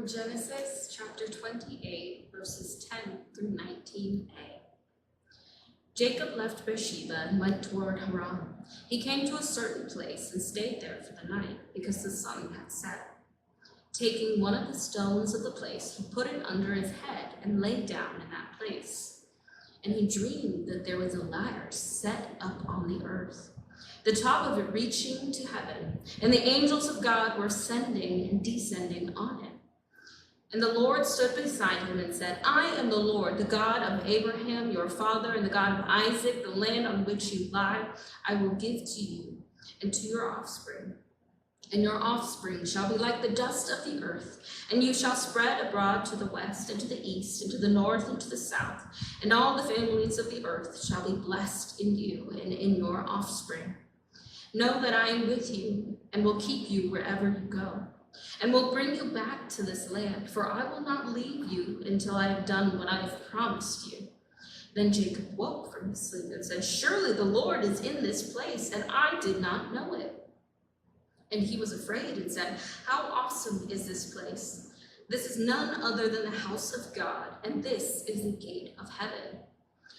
from Genesis chapter 28, verses 10 through 19a. Jacob left Beersheba and went toward Haran. He came to a certain place and stayed there for the night because the sun had set. Taking one of the stones of the place, he put it under his head and lay down in that place. And he dreamed that there was a ladder set up on the earth, the top of it reaching to heaven, and the angels of God were ascending and descending on it. And the Lord stood beside him and said, I am the Lord, the God of Abraham, your father, and the God of Isaac. The land on which you lie, I will give to you and to your offspring. And your offspring shall be like the dust of the earth, and you shall spread abroad to the west and to the east and to the north and to the south, and all the families of the earth shall be blessed in you and in your offspring. Know that I am with you and will keep you wherever you go, and will bring you back to this land, for I will not leave you until I have done what I have promised you. Then Jacob woke from his sleep and said, Surely the Lord is in this place, and I did not know it. And he was afraid and said, How awesome is this place! This is none other than the house of God, and this is the gate of heaven.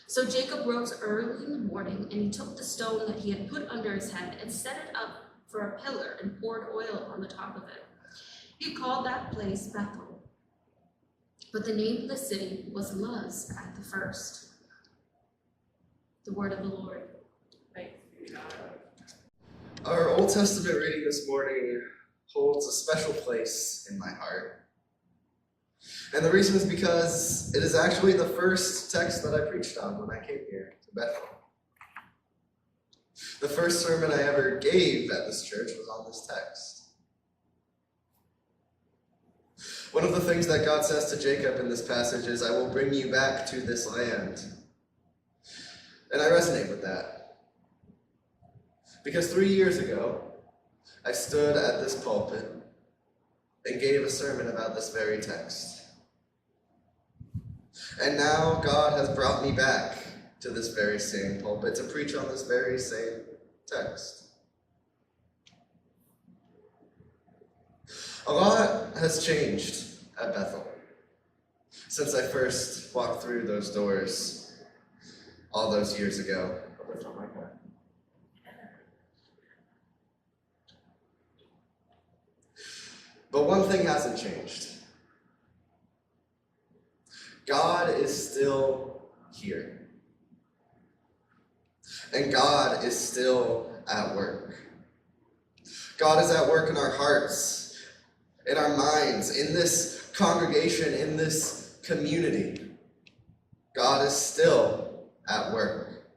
So Jacob rose early in the morning, and he took the stone that he had put under his head and set it up for a pillar and poured oil on the top of it. He called that place Bethel. But the name of the city was Luz at the first. The word of the Lord. Thanks be to God. Our Old Testament reading this morning holds a special place in my heart. And the reason is because it is actually the first text that I preached on when I came here to Bethel. The first sermon I ever gave at this church was on this text. One of the things that God says to Jacob in this passage is, I will bring you back to this land. And I resonate with that. Because 3 years ago, I stood at this pulpit and gave a sermon about this very text. And now God has brought me back to this very same pulpit to preach on this very same text. A lot has changed at Bethel since I first walked through those doors all those years ago. Oh, that's not my car. But one thing hasn't changed. God is still here. And God is still at work. God is at work in our hearts, in our minds, in this congregation, in this community. God is still at work.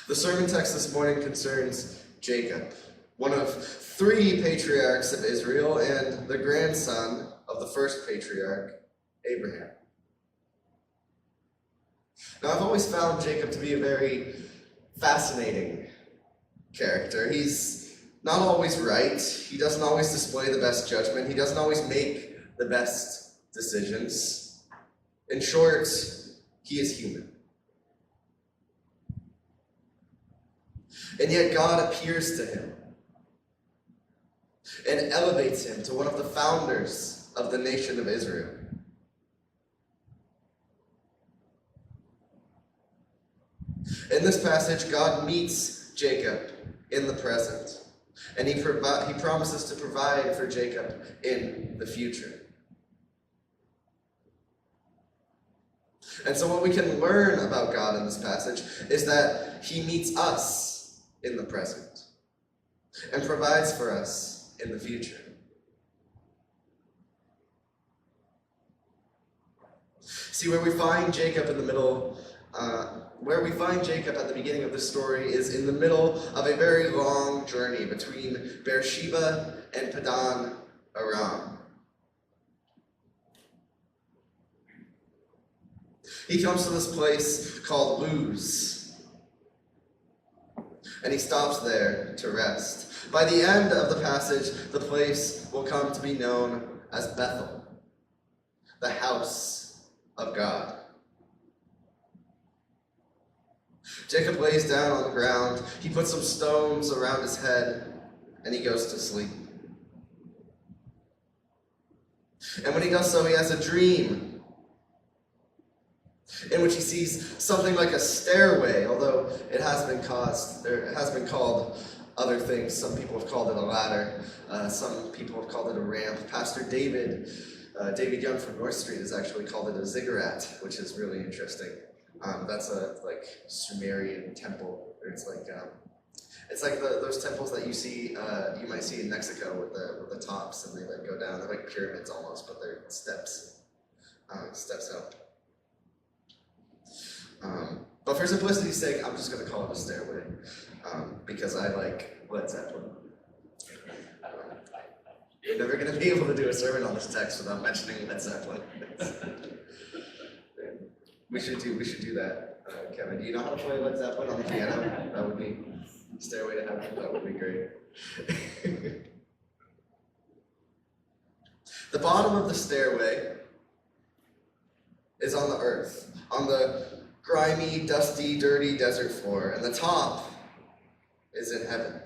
The sermon text this morning concerns Jacob, one of 3 patriarchs of Israel and the grandson of the first patriarch, Abraham. Now, I've always found Jacob to be a very fascinating character. He's not always right. He doesn't always display the best judgment. He doesn't always make the best decisions. In short, he is human. And yet God appears to him and elevates him to one of the founders of the nation of Israel. In this passage, God meets Jacob in the present, and he promises to provide for Jacob in the future. And so what we can learn about God in this passage is that he meets us in the present and provides for us in the future. See, where we find Jacob at the beginning of the story is in the middle of a very long journey between Beersheba and Padan Aram. He comes to this place called Luz, and he stops there to rest. By the end of the passage, the place will come to be known as Bethel, the house of God. Jacob lays down on the ground, he puts some stones around his head, and he goes to sleep. And when he does so, he has a dream in which he sees something like a stairway, although it has been called other things. Some people have called it a ladder. Some people have called it a ramp. Pastor David Young from North Street has actually called it a ziggurat, which is really interesting. That's a Sumerian temple. It's like those temples that you might see in Mexico with the tops, and they go down. They're like pyramids almost, but they're steps up. But for simplicity's sake, I'm just going to call it a stairway, because I like Led Zeppelin. You're never going to be able to do a sermon on this text without mentioning Led Zeppelin. We should do that, Kevin. Do you know how to play Led Zeppelin on the piano? That would be Stairway to Heaven. That would be great. The bottom of the stairway is on the earth, on the grimy, dusty, dirty desert floor, and the top is in heaven.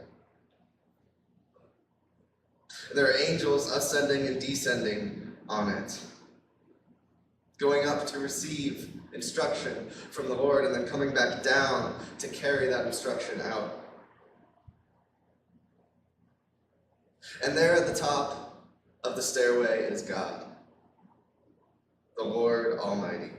There are angels ascending and descending on it, going up to receive instruction from the Lord and then coming back down to carry that instruction out. And there at the top of the stairway is God, the Lord Almighty.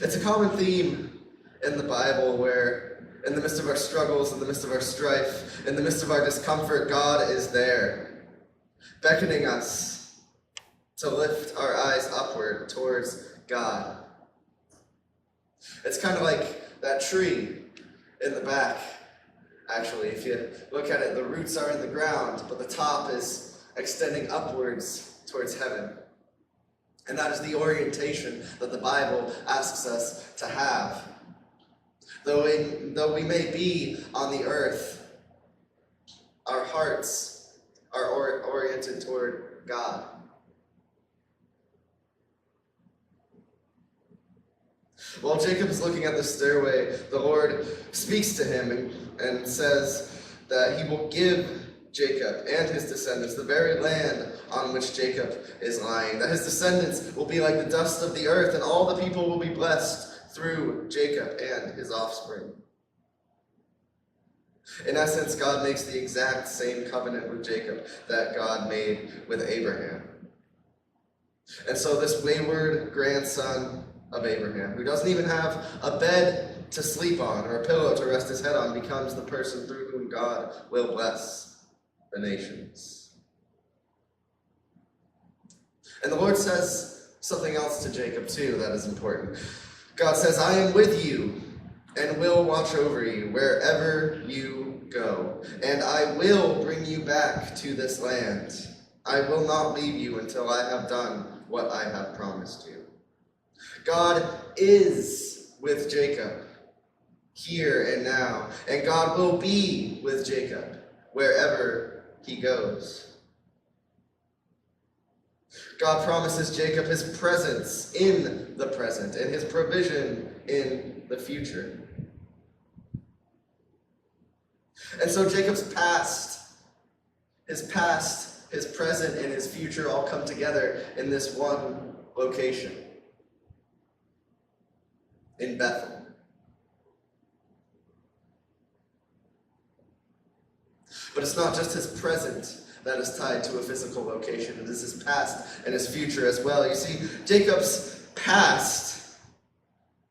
It's a common theme in the Bible where in the midst of our struggles, in the midst of our strife, in the midst of our discomfort, God is there, beckoning us to lift our eyes upward towards God. It's kind of like that tree in the back, actually. If you look at it, the roots are in the ground, but the top is extending upwards towards heaven. And that is the orientation that the Bible asks us to have. Though we may be on the earth, our hearts are oriented toward God. While Jacob is looking at the stairway, the Lord speaks to him and says that he will give Jacob and his descendants the very land on which Jacob is lying, that his descendants will be like the dust of the earth, and all the people will be blessed through Jacob and his offspring. In essence, God makes the exact same covenant with Jacob that God made with Abraham. And so this wayward grandson of Abraham, who doesn't even have a bed to sleep on or a pillow to rest his head on, becomes the person through whom God will bless the nations. And the Lord says something else to Jacob too that is important. God says, I am with you and will watch over you wherever you go, and I will bring you back to this land. I will not leave you until I have done what I have promised you. God is with Jacob here and now, and God will be with Jacob wherever he goes. God promises Jacob his presence in the present and his provision in the future. And so Jacob's past, his present, and his future all come together in this one location, in Bethel. But it's not just his present that is tied to a physical location. It is his past and his future as well. You see, Jacob's past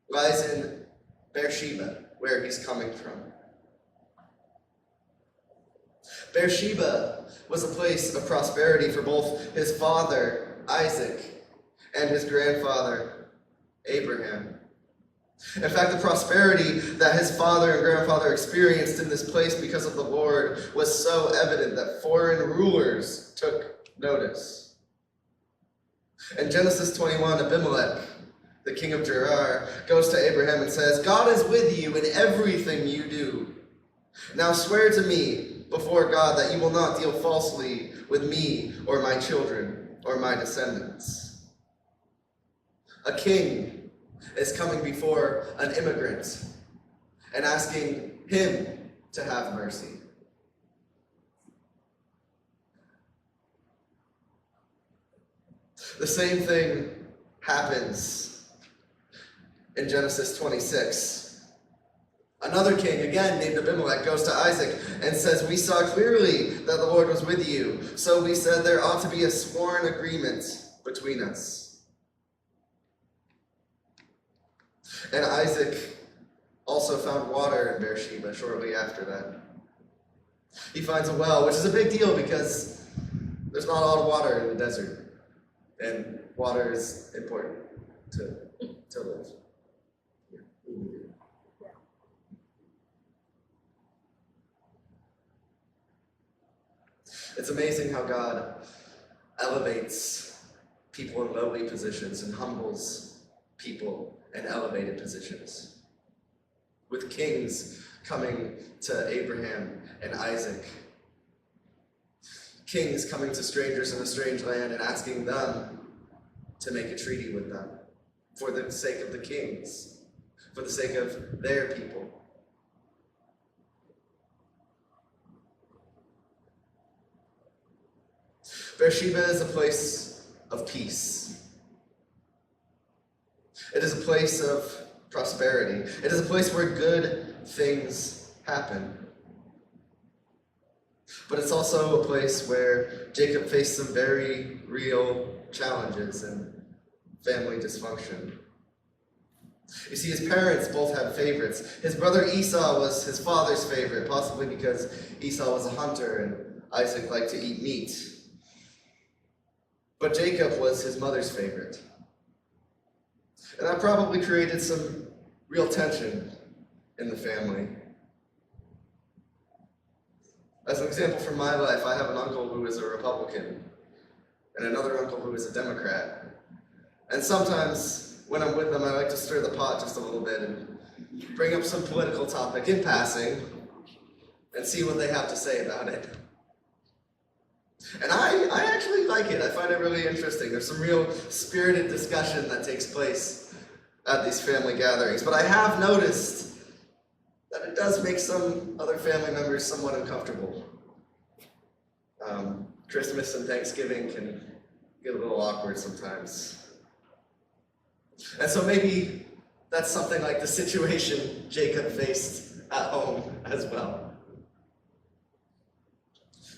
lies in Beersheba, where he's coming from. Beersheba was a place of prosperity for both his father, Isaac, and his grandfather, Abraham. In fact, the prosperity that his father and grandfather experienced in this place because of the Lord was so evident that foreign rulers took notice. In Genesis 21, Abimelech, the king of Gerar, goes to Abraham and says, God is with you in everything you do. Now swear to me before God that you will not deal falsely with me or my children or my descendants. A king is coming before an immigrant and asking him to have mercy. The same thing happens in Genesis 26. Another king, again named Abimelech, goes to Isaac and says, "We saw clearly that the Lord was with you, so we said there ought to be a sworn agreement between us." And Isaac also found water in Beersheba shortly after that. He finds a well, which is a big deal because there's not a lot of water in the desert, and water is important to live. It's amazing how God elevates people in lowly positions and humbles people in elevated positions. With kings coming to Abraham and Isaac. Kings coming to strangers in a strange land and asking them to make a treaty with them for the sake of the kings, for the sake of their people. Beersheba is a place of peace. It is a place of prosperity. It is a place where good things happen. But it's also a place where Jacob faced some very real challenges and family dysfunction. You see, his parents both had favorites. His brother Esau was his father's favorite, possibly because Esau was a hunter and Isaac liked to eat meat. But Jacob was his mother's favorite. And that probably created some real tension in the family. As an example from my life, I have an uncle who is a Republican and another uncle who is a Democrat. And sometimes when I'm with them, I like to stir the pot just a little bit and bring up some political topic in passing and see what they have to say about it. And I actually like it. I find it really interesting. There's some real spirited discussion that takes place at these family gatherings. But I have noticed that it does make some other family members somewhat uncomfortable. Christmas and Thanksgiving can get a little awkward sometimes. And so maybe that's something like the situation Jacob faced at home as well.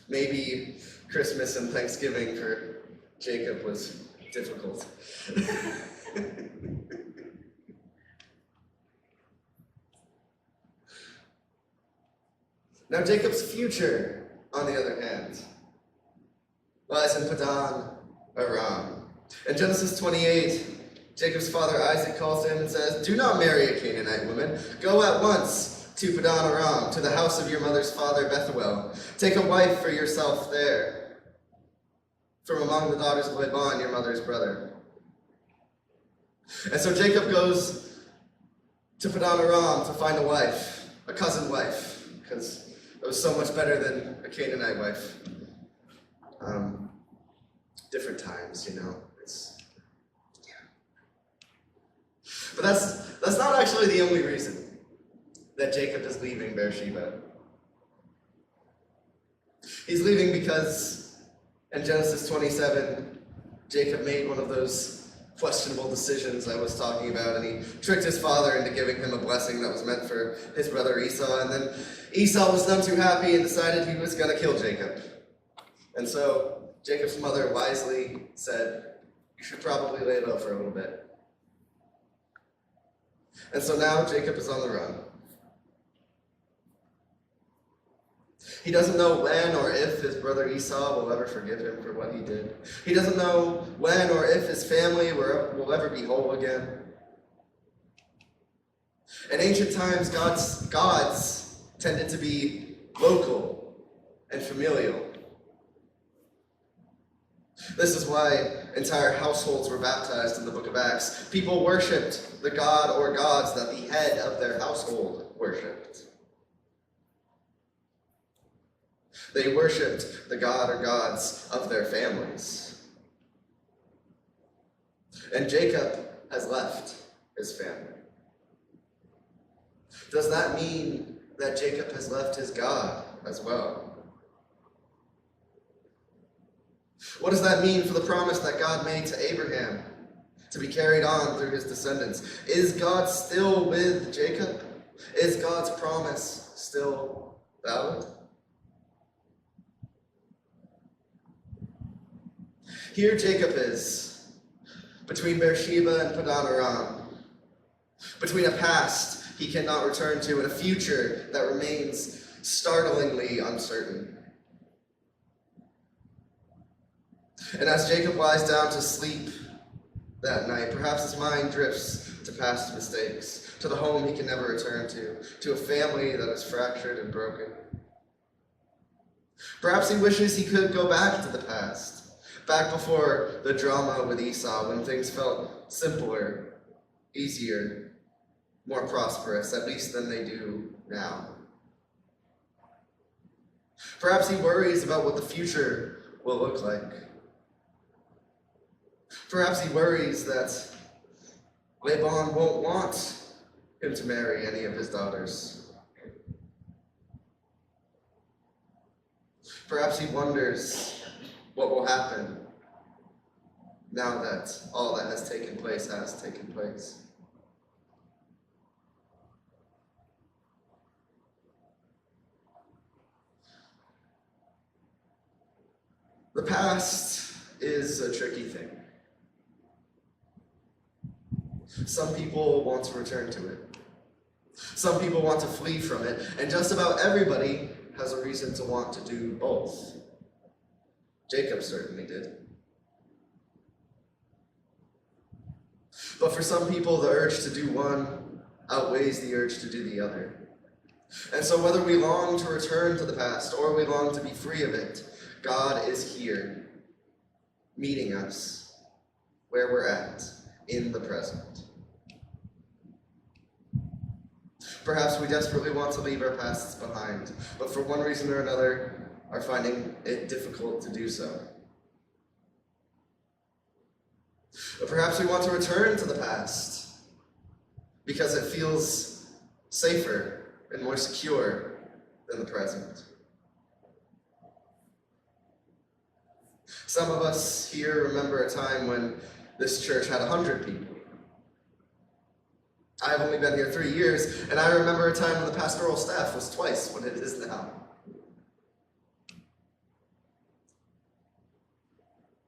Maybe Christmas and Thanksgiving for Jacob was difficult. Now Jacob's future, on the other hand, lies in Padan Aram. In Genesis 28, Jacob's father Isaac calls to him and says, "Do not marry a Canaanite woman. Go at once to Padan Aram, to the house of your mother's father Bethuel. Take a wife for yourself there, from among the daughters of Laban, your mother's brother." And so Jacob goes to Padan Aram to find a wife, a cousin wife, because it was so much better than a Canaanite wife. Different times, you know. But that's not actually the only reason that Jacob is leaving Beersheba. He's leaving because in Genesis 27, Jacob made one of those questionable decisions I was talking about, and he tricked his father into giving him a blessing that was meant for his brother Esau, and then Esau was none too happy and decided he was going to kill Jacob. And so Jacob's mother wisely said, "You should probably lay low for a little bit." And so now Jacob is on the run. He doesn't know when or if his brother Esau will ever forgive him for what he did. He doesn't know when or if his family will ever be whole again. In ancient times, gods tended to be local and familial. This is why entire households were baptized in the book of Acts. People worshipped the god or gods that the head of their household worshipped. They worshipped the god or gods of their families. And Jacob has left his family. Does that mean that Jacob has left his God as well? What does that mean for the promise that God made to Abraham to be carried on through his descendants? Is God still with Jacob? Is God's promise still valid? Here Jacob is, between Beersheba and Padan Aram, between a past he cannot return to and a future that remains startlingly uncertain. And as Jacob lies down to sleep that night, perhaps his mind drifts to past mistakes, to the home he can never return to a family that is fractured and broken. Perhaps he wishes he could go back to the past, back before the drama with Esau, when things felt simpler, easier, more prosperous, at least than they do now. Perhaps he worries about what the future will look like. Perhaps he worries that Laban won't want him to marry any of his daughters. Perhaps he wonders what will happen now that all that has taken place has taken place. The past is a tricky thing. Some people want to return to it. Some people want to flee from it, and just about everybody has a reason to want to do both. Jacob certainly did. But for some people, the urge to do one outweighs the urge to do the other. And so whether we long to return to the past or we long to be free of it, God is here, meeting us where we're at in the present. Perhaps we desperately want to leave our pasts behind, but for one reason or another are finding it difficult to do so. But perhaps we want to return to the past because it feels safer and more secure than the present. Some of us here remember a time when this church had 100 people. I've only been here 3 years, and I remember a time when the pastoral staff was twice what it is now.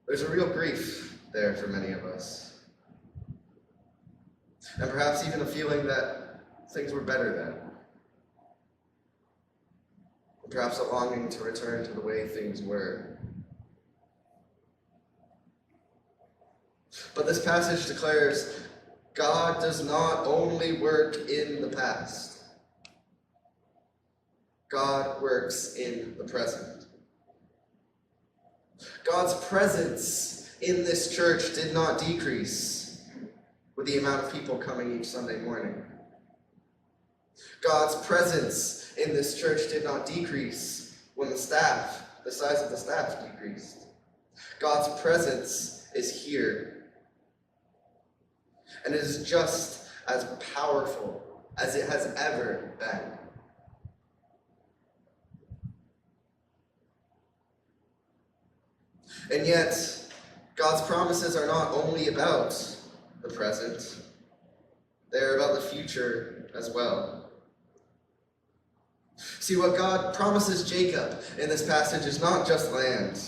There's a real grief there for many of us. And perhaps even a feeling that things were better then. And perhaps a longing to return to the way things were. But this passage declares God does not only work in the past. God works in the present. God's presence in this church did not decrease with the amount of people coming each Sunday morning. God's presence in this church did not decrease when the size of the staff decreased. God's presence is here. And it is just as powerful as it has ever been. And yet, God's promises are not only about the present, they're about the future as well. See, what God promises Jacob in this passage is not just land.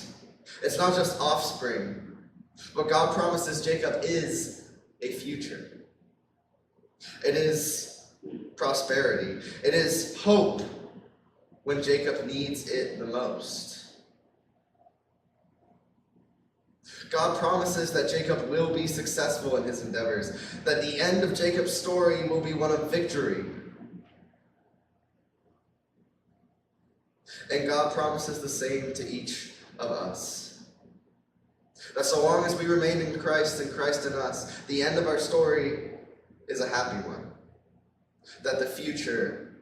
It's not just offspring. What God promises Jacob is a future. It is prosperity. It is hope when Jacob needs it the most. God promises that Jacob will be successful in his endeavors, that the end of Jacob's story will be one of victory. And God promises the same to each of us. That so long as we remain in Christ and Christ in us, the end of our story is a happy one. That the future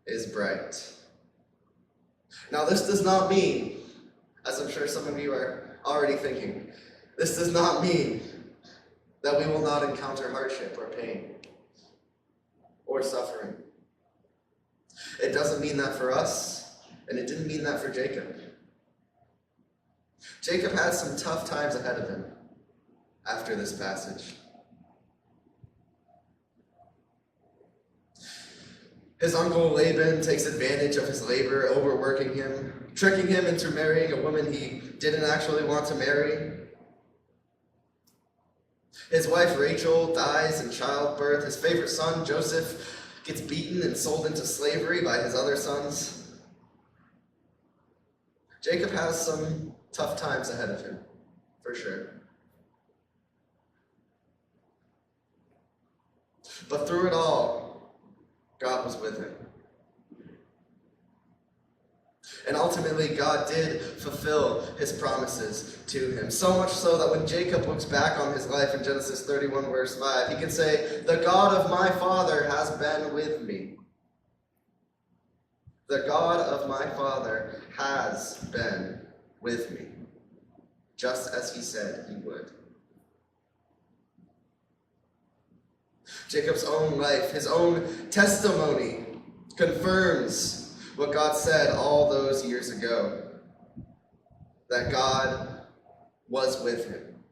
is bright. Now, this does not mean, as I'm sure some of you are already thinking, this does not mean that we will not encounter hardship or pain or suffering. It doesn't mean that for us, and it didn't mean that for Jacob. Jacob had some tough times ahead of him after this passage. His uncle Laban takes advantage of his labor, overworking him, tricking him into marrying a woman he didn't actually want to marry. His wife Rachel dies in childbirth. His favorite son, Joseph, gets beaten and sold into slavery by his other sons. Jacob has some tough times ahead of him, for sure. But through it all, God was with him. And ultimately, God did fulfill his promises to him. So much so that when Jacob looks back on his life in Genesis 31, verse 5, he can say, "The God of my father has been with me." The God of my father has been with me, just as he said he would. Jacob's own life, his own testimony, confirms what God said all those years ago, that God was with him,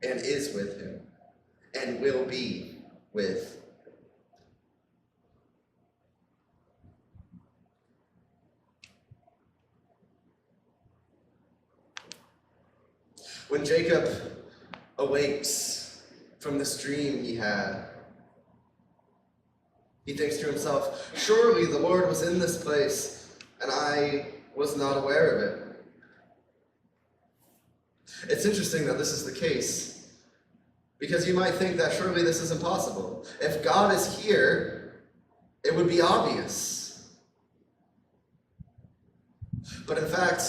and is with him, and will be with. When Jacob awakes from this dream he had, he thinks to himself, "Surely the Lord was in this place, and I was not aware of it." It's interesting that this is the case, because you might think that surely this is impossible. If God is here, it would be obvious. But in fact,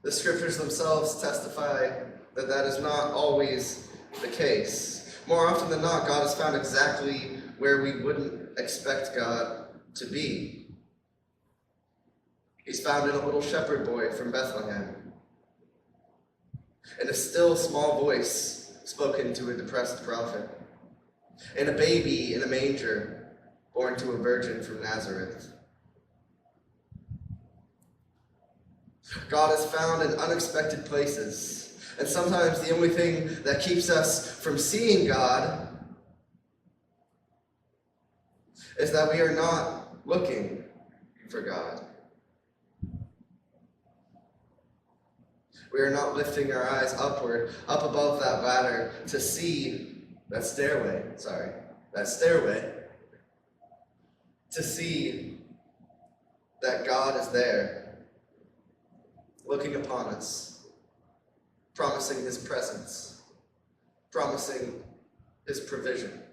the scriptures themselves testify that that is not always the case. More often than not, God is found exactly where we wouldn't expect God to be. He's found in a little shepherd boy from Bethlehem, in a still small voice spoken to a depressed prophet, in a baby in a manger born to a virgin from Nazareth. God is found in unexpected places, and sometimes the only thing that keeps us from seeing God is that we are not looking for God. We are not lifting our eyes upward, up above that ladder to see that stairway, to see that God is there, looking upon us, promising his presence, promising his provision.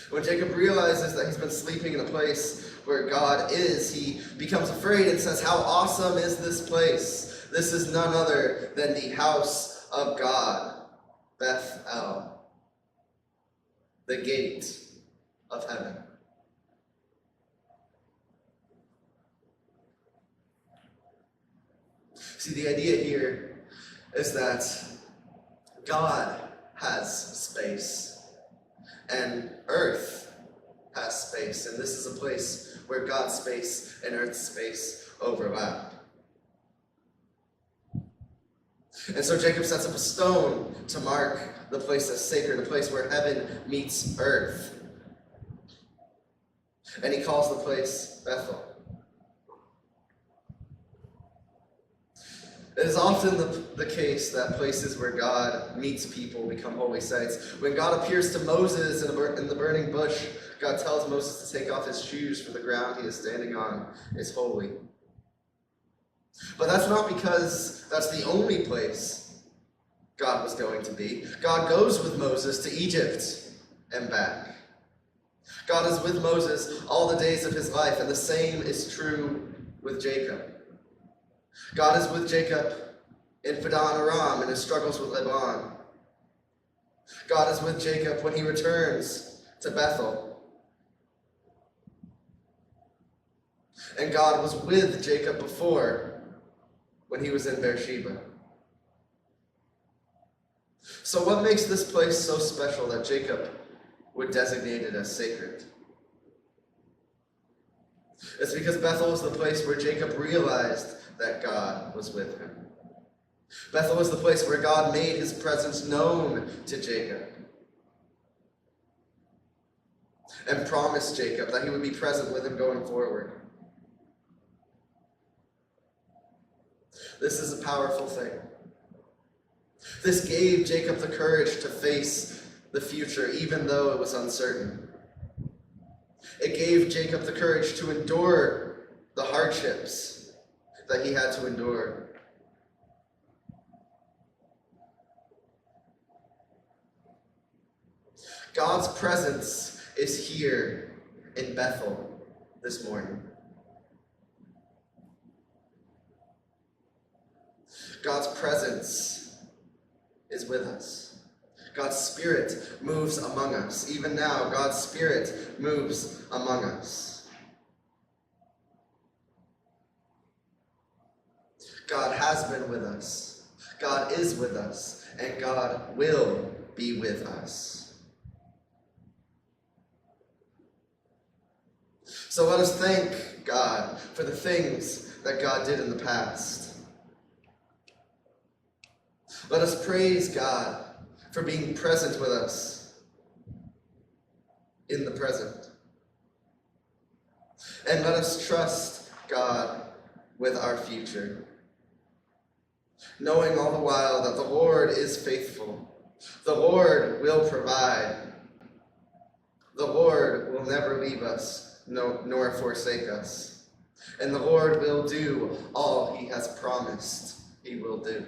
When Jacob realizes that he's been sleeping in a place where God is, he becomes afraid and says, "How awesome is this place? This is none other than the house of God, Bethel, the gate of heaven." See, the idea here is that God has space, and earth has space, and this is a place where God's space and earth's space overlap. And so Jacob sets up a stone to mark the place as sacred, a place where heaven meets earth. And he calls the place Bethel. It is often the case that places where God meets people become holy sites. When God appears to Moses in the burning bush, God tells Moses to take off his shoes, for the ground he is standing on is holy. But that's not because that's the only place God was going to be. God goes with Moses to Egypt and back. God is with Moses all the days of his life, and the same is true with Jacob. God is with Jacob in Padan Aram in his struggles with Laban. God is with Jacob when he returns to Bethel. And God was with Jacob before when he was in Beersheba. So what makes this place so special that Jacob would designate it as sacred? It's because Bethel was the place where Jacob realized that God was with him. Bethel was the place where God made his presence known to Jacob and promised Jacob that he would be present with him going forward. This is a powerful thing. This gave Jacob the courage to face the future, even though it was uncertain. It gave Jacob the courage to endure the hardships that he had to endure. God's presence is here in Bethel this morning. God's presence is with us. God's Spirit moves among us. Even now, God's Spirit moves among us. God has been with us. God is with us. And God will be with us. So let us thank God for the things that God did in the past. Let us praise God for being present with us in the present. And let us trust God with our future, knowing all the while that the Lord is faithful. The Lord will provide. The Lord will never leave us, nor forsake us. And the Lord will do all he has promised he will do.